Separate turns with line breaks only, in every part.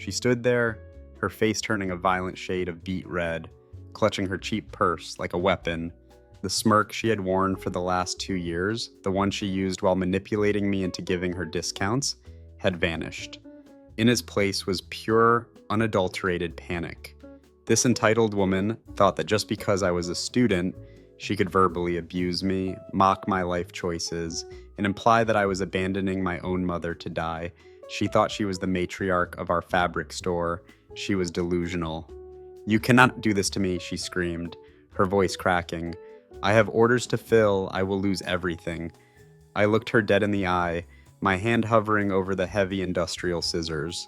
She stood there, her face turning a violent shade of beet red, clutching her cheap purse like a weapon. The smirk she had worn for the last 2 years, the one she used while manipulating me into giving her discounts, had vanished. In its place was pure, unadulterated panic. This entitled woman thought that just because I was a student, she could verbally abuse me, mock my life choices, and imply that I was abandoning my own mother to die. She thought she was the matriarch of our fabric store. She was delusional. "You cannot do this to me," she screamed, her voice cracking. "I have orders to fill. I will lose everything." I looked her dead in the eye, my hand hovering over the heavy industrial scissors.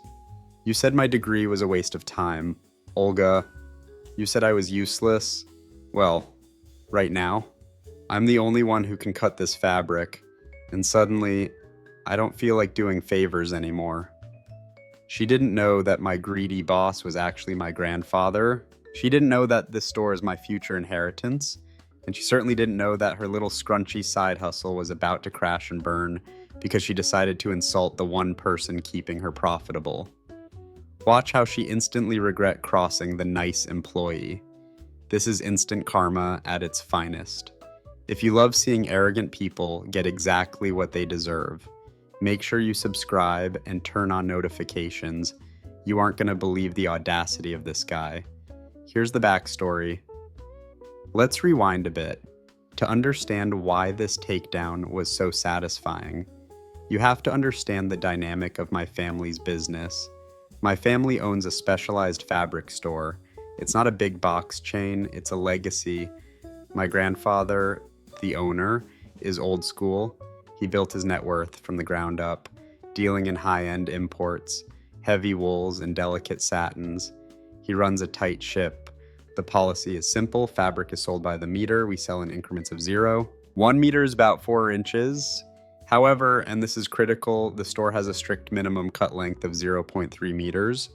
"You said my degree was a waste of time, Olga. You said I was useless. Well, right now, I'm the only one who can cut this fabric, and suddenly, I don't feel like doing favors anymore." She didn't know that my greedy boss was actually my grandfather. She didn't know that this store is my future inheritance, and she certainly didn't know that her little scrunchy side hustle was about to crash and burn because she decided to insult the one person keeping her profitable. Watch how she instantly regret crossing the nice employee. This is instant karma at its finest. If you love seeing arrogant people get exactly what they deserve, make sure you subscribe and turn on notifications. You aren't going to believe the audacity of this guy. Here's the backstory. Let's rewind a bit to understand why this takedown was so satisfying. You have to understand the dynamic of my family's business. My family owns a specialized fabric store. It's not a big box chain, it's a legacy. My grandfather, the owner, is old school. He built his net worth from the ground up, dealing in high-end imports, heavy wools and delicate satins. He runs a tight ship. The policy is simple. Fabric is sold by the meter. We sell in increments of 0. 1 meter is about 4 inches. However, and this is critical, the store has a strict minimum cut length of 0.3 meters.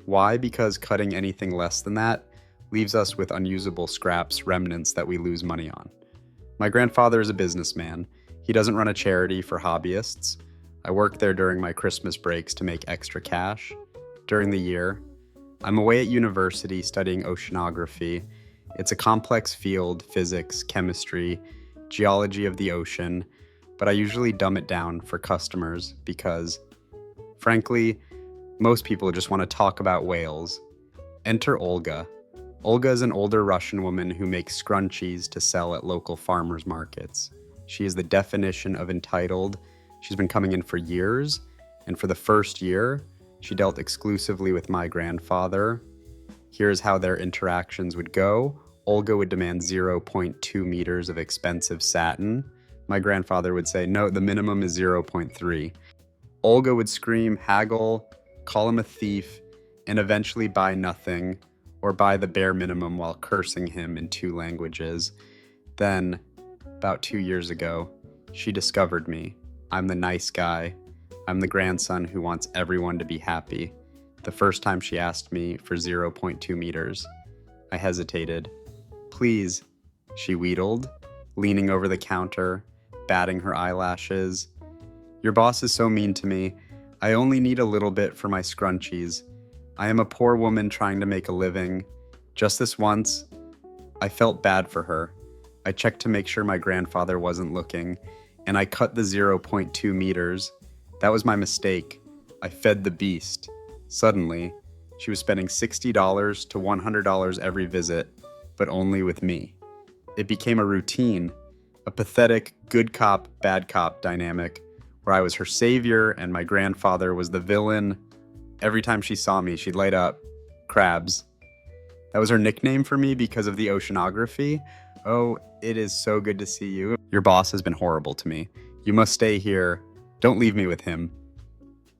Why? Because cutting anything less than that leaves us with unusable scraps, remnants that we lose money on. My grandfather is a businessman. He doesn't run a charity for hobbyists. I work there during my Christmas breaks to make extra cash. During the year, I'm away at university studying oceanography. It's a complex field, physics, chemistry, geology of the ocean, but I usually dumb it down for customers because, frankly, most people just want to talk about whales. Enter Olga. Olga is an older Russian woman who makes scrunchies to sell at local farmers markets. She is the definition of entitled. She's been coming in for years, and for the first year, she dealt exclusively with my grandfather. Here's how their interactions would go. Olga would demand 0.2 meters of expensive satin. My grandfather would say, no, the minimum is 0.3. Olga would scream, haggle, call him a thief, and eventually buy nothing, or buy the bare minimum while cursing him in 2 languages. Then, about 2 years ago, she discovered me. I'm the nice guy. I'm the grandson who wants everyone to be happy. The first time she asked me for 0.2 meters, I hesitated. "Please," she wheedled, leaning over the counter, batting her eyelashes. "Your boss is so mean to me. I only need a little bit for my scrunchies. I am a poor woman trying to make a living. Just this once, I felt bad for her. I checked to make sure my grandfather wasn't looking, and I cut the 0.2 meters. That was my mistake. I fed the beast." Suddenly, she was spending $60 to $100 every visit, but only with me. It became a routine, a pathetic good cop, bad cop dynamic, where I was her savior and my grandfather was the villain. Every time she saw me, she'd light up. Crabs. That was her nickname for me because of the oceanography. "Oh, it is so good to see you. Your boss has been horrible to me. You must stay here. Don't leave me with him."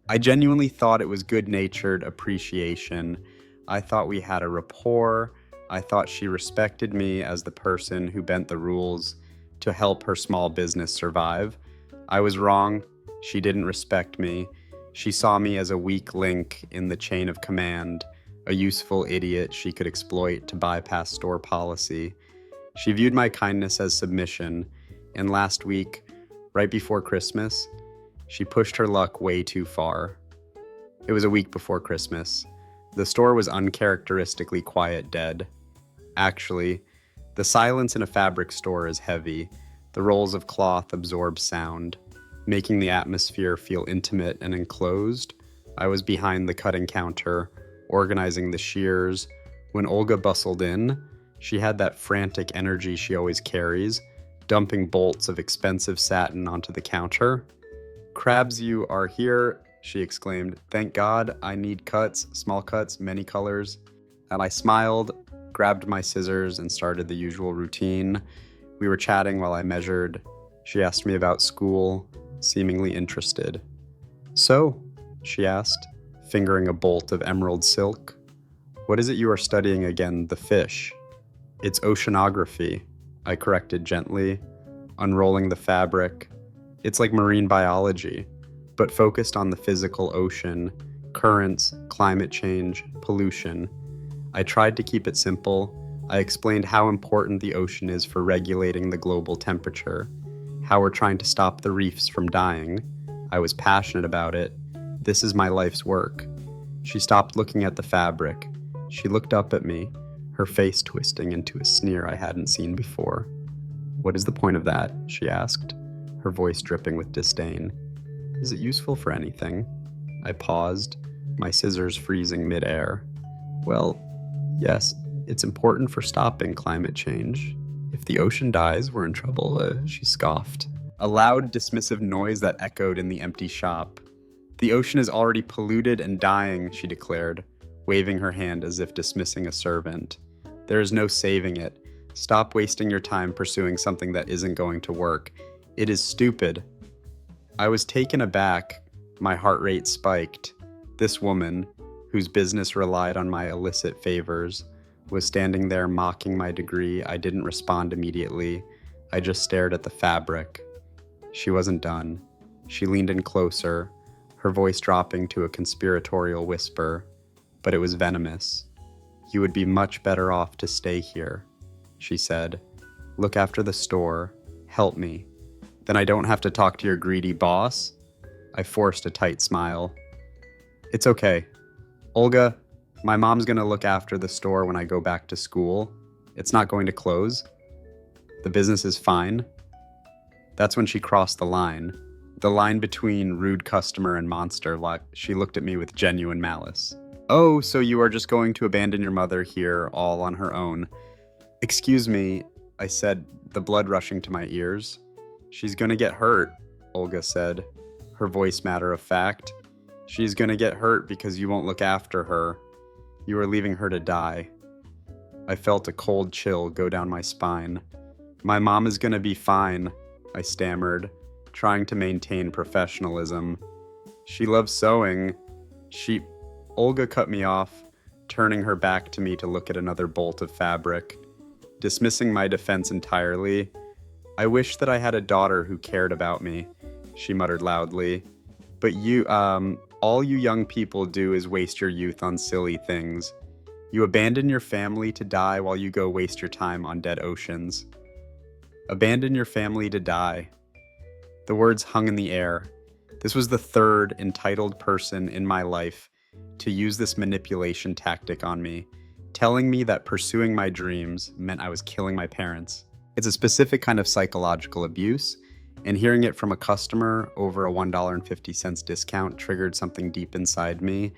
I genuinely thought it was good-natured appreciation. I thought we had a rapport. I thought she respected me as the person who bent the rules to help her small business survive. I was wrong. She didn't respect me. She saw me as a weak link in the chain of command, a useful idiot she could exploit to bypass store policy. She viewed my kindness as submission, and last week, right before Christmas, she pushed her luck way too far. It was a week before Christmas. The store was uncharacteristically quiet dead. Actually, the silence in a fabric store is heavy. The rolls of cloth absorb sound, making the atmosphere feel intimate and enclosed. I was behind the cutting counter, organizing the shears. When Olga bustled in, she had that frantic energy she always carries, dumping bolts of expensive satin onto the counter. "Crabs, you are here," she exclaimed. "Thank God, I need cuts, small cuts, many colors." And I smiled, grabbed my scissors, and started the usual routine. We were chatting while I measured. She asked me about school, seemingly interested. "So," she asked, fingering a bolt of emerald silk, "what is it you are studying again, the fish?" "It's oceanography," I corrected gently, unrolling the fabric. "It's like marine biology, but focused on the physical ocean, currents, climate change, pollution." I tried to keep it simple. I explained how important the ocean is for regulating the global temperature, how we're trying to stop the reefs from dying. I was passionate about it. This is my life's work. She stopped looking at the fabric. She looked up at me, her face twisting into a sneer I hadn't seen before. "What is the point of that?" she asked, her voice dripping with disdain. "Is it useful for anything?" I paused, my scissors freezing midair. "Well, yes, it's important for stopping climate change. If the ocean dies, we're in trouble," she scoffed. A loud, dismissive noise that echoed in the empty shop. "The ocean is already polluted and dying," she declared, waving her hand as if dismissing a servant. "There is no saving it. Stop wasting your time pursuing something that isn't going to work. It is stupid." I was taken aback. My heart rate spiked. This woman, whose business relied on my illicit favors, was standing there mocking my degree. I didn't respond immediately. I just stared at the fabric. She wasn't done. She leaned in closer, her voice dropping to a conspiratorial whisper, but it was venomous. "You would be much better off to stay here," she said. "Look after the store. Help me. Then I don't have to talk to your greedy boss." I forced a tight smile. "It's okay. Olga, my mom's gonna look after the store when I go back to school. It's not going to close. The business is fine." That's when she crossed the line between rude customer and monster. She looked at me with genuine malice. "Oh, so you are just going to abandon your mother here all on her own?" "Excuse me," I said, the blood rushing to my ears. "She's gonna get hurt," Olga said, her voice matter of fact. "She's gonna get hurt because you won't look after her. You are leaving her to die." I felt a cold chill go down my spine. "My mom is gonna be fine," I stammered, trying to maintain professionalism. "She loves sewing. Olga cut me off, turning her back to me to look at another bolt of fabric. Dismissing my defense entirely, "I wish that I had a daughter who cared about me," she muttered loudly. "But all you young people do is waste your youth on silly things. You abandon your family to die while you go waste your time on dead oceans." Abandon your family to die. The words hung in the air. This was the third entitled person in my life to use this manipulation tactic on me, telling me that pursuing my dreams meant I was killing my parents. It's a specific kind of psychological abuse, and hearing it from a customer over a $1.50 discount triggered something deep inside me.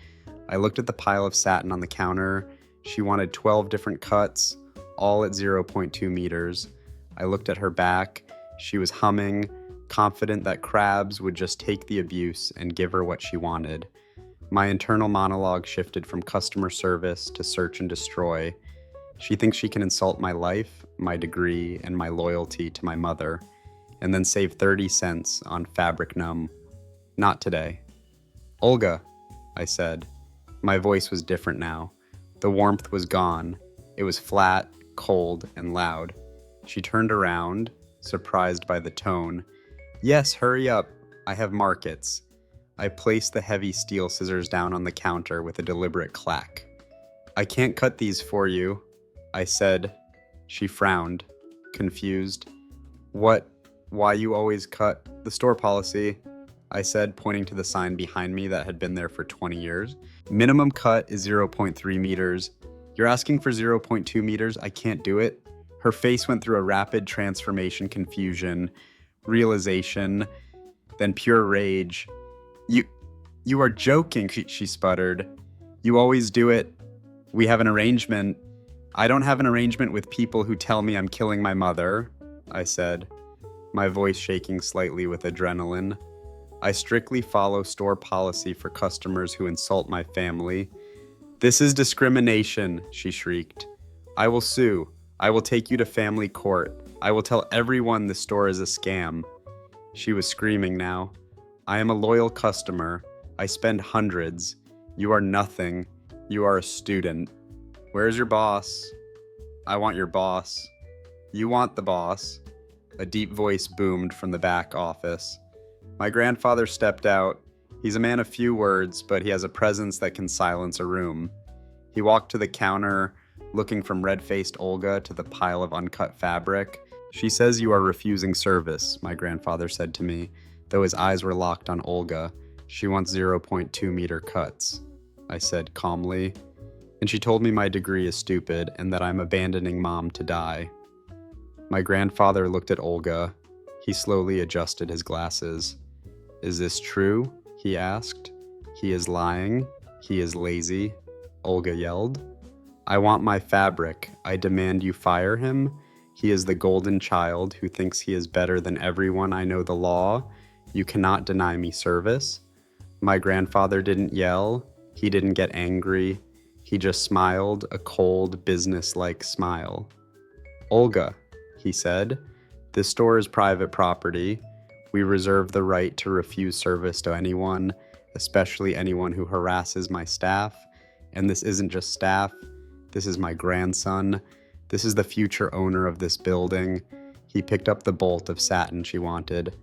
I looked at the pile of satin on the counter. She wanted 12 different cuts, all at 0.2 meters. I looked at her back. She was humming, confident that crabs would just take the abuse and give her what she wanted. My internal monologue shifted from customer service to search and destroy. She thinks she can insult my life, my degree, and my loyalty to my mother, and then save 30 cents on fabric numb. Not today. "Olga," I said. My voice was different now. The warmth was gone. It was flat, cold, and loud. She turned around, surprised by the tone. "Yes, hurry up. I have markets." I placed the heavy steel scissors down on the counter with a deliberate clack. "I can't cut these for you," I said. She frowned, confused. "Why you always cut the store policy?" I said, pointing to the sign behind me that had been there for 20 years. Minimum cut is 0.3 meters. You're asking for 0.2 meters? I can't do it. Her face went through a rapid transformation, confusion, realization, then pure rage. You are joking, she sputtered. You always do it. We have an arrangement. I don't have an arrangement with people who tell me I'm killing my mother, I said, my voice shaking slightly with adrenaline. I strictly follow store policy for customers who insult my family. This is discrimination, she shrieked. I will sue. I will take you to family court. I will tell everyone the store is a scam. She was screaming now. I am a loyal customer. I spend hundreds. You are nothing. You are a student. Where's your boss? I want your boss. You want the boss. A deep voice boomed from the back office. My grandfather stepped out. He's a man of few words, but he has a presence that can silence a room. He walked to the counter, looking from red-faced Olga to the pile of uncut fabric. She says you are refusing service, my grandfather said to me, though his eyes were locked on Olga. She wants 0.2 meter cuts, I said calmly. And she told me my degree is stupid and that I'm abandoning mom to die. My grandfather looked at Olga. He slowly adjusted his glasses. Is this true? He asked. He is lying. He is lazy, Olga yelled. I want my fabric. I demand you fire him. He is the golden child who thinks he is better than everyone. I know the law. You cannot deny me service. My grandfather didn't yell. He didn't get angry. He just smiled, a cold, business-like smile. Olga, he said, this store is private property. We reserve the right to refuse service to anyone, especially anyone who harasses my staff. And this isn't just staff. This is my grandson. This is the future owner of this building. He picked up the bolt of satin she wanted.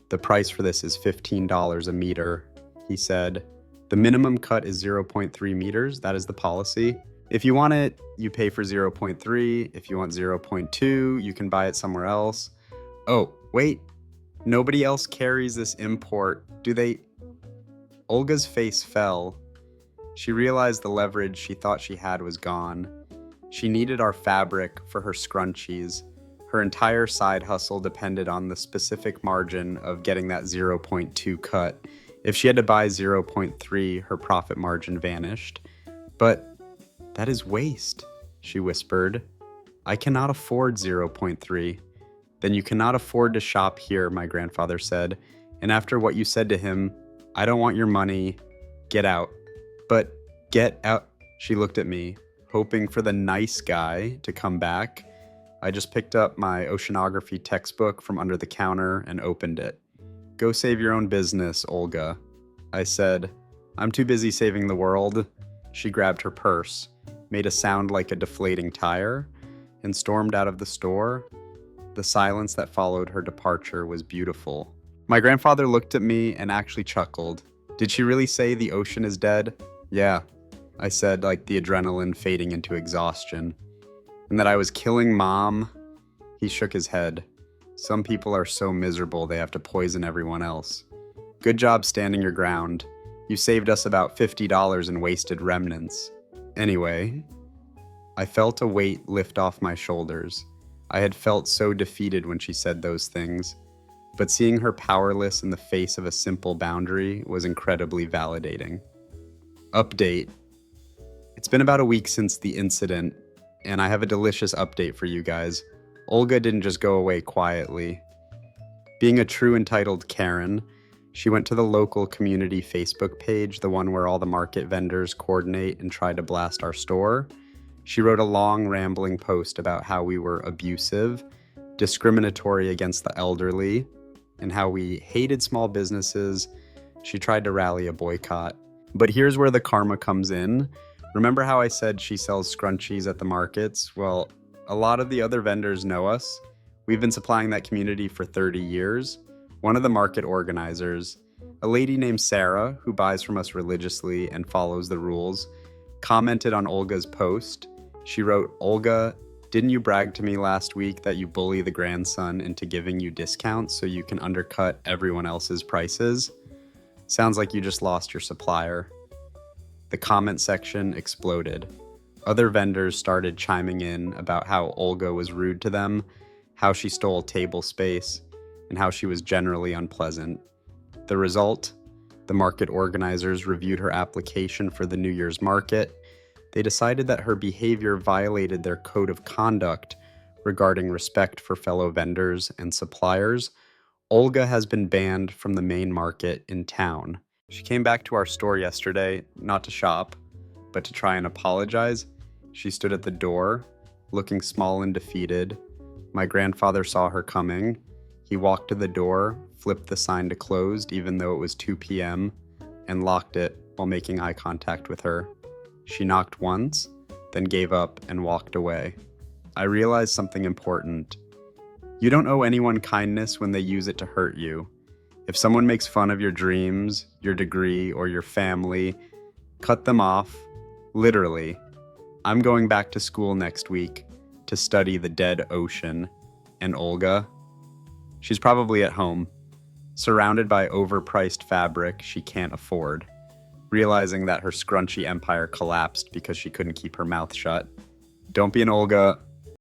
The price for this is $15 a meter, he said. The minimum cut is 0.3 meters. That is the policy. If you want it, you pay for 0.3. If you want 0.2, you can buy it somewhere else. Oh, wait. Nobody else carries this import. Do they? Olga's face fell. She realized the leverage she thought she had was gone. She needed our fabric for her scrunchies. Her entire side hustle depended on the specific margin of getting that 0.2 cut. If she had to buy 0.3, her profit margin vanished. But that is waste, she whispered. I cannot afford 0.3. Then you cannot afford to shop here, my grandfather said. And after what you said to him, I don't want your money. Get out. But get out. She looked at me, hoping for the nice guy to come back. I just picked up my oceanography textbook from under the counter and opened it. Go save your own business, Olga, I said. I'm too busy saving the world. She grabbed her purse, made a sound like a deflating tire, and stormed out of the store. The silence that followed her departure was beautiful. My grandfather looked at me and actually chuckled. Did she really say the ocean is dead? Yeah, I said, like the adrenaline fading into exhaustion. And that I was killing mom? He shook his head. Some people are so miserable they have to poison everyone else. Good job standing your ground. You saved us about $50 in wasted remnants. Anyway, I felt a weight lift off my shoulders. I had felt so defeated when she said those things, but seeing her powerless in the face of a simple boundary was incredibly validating. Update. It's been about a week since the incident, and I have a delicious update for you guys. Olga didn't just go away quietly. Being a true entitled Karen, she went to the local community Facebook page, the one where all the market vendors coordinate and try to blast our store. She wrote a long, rambling post about how we were abusive, discriminatory against the elderly, and how we hated small businesses. She tried to rally a boycott. But here's where the karma comes in. Remember how I said she sells scrunchies at the markets? Well, a lot of the other vendors know us. We've been supplying that community for 30 years. One of the market organizers, a lady named Sarah, who buys from us religiously and follows the rules, commented on Olga's post. She wrote, Olga, didn't you brag to me last week that you bully the grandson into giving you discounts so you can undercut everyone else's prices? Sounds like you just lost your supplier. The comment section exploded. Other vendors started chiming in about how Olga was rude to them, how she stole table space, and how she was generally unpleasant. The result? The market organizers reviewed her application for the New Year's market. They decided that her behavior violated their code of conduct regarding respect for fellow vendors and suppliers. Olga has been banned from the main market in town. She came back to our store yesterday, not to shop, but to try and apologize. She stood at the door, looking small and defeated. My grandfather saw her coming. He walked to the door, flipped the sign to closed even though it was 2 p.m., and locked it while making eye contact with her. She knocked once, then gave up and walked away. I realized something important. You don't owe anyone kindness when they use it to hurt you. If someone makes fun of your dreams, your degree, or your family, cut them off, literally. I'm going back to school next week to study the dead ocean. And Olga? She's probably at home, surrounded by overpriced fabric she can't afford, realizing that her scrunchy empire collapsed because she couldn't keep her mouth shut. Don't be an Olga.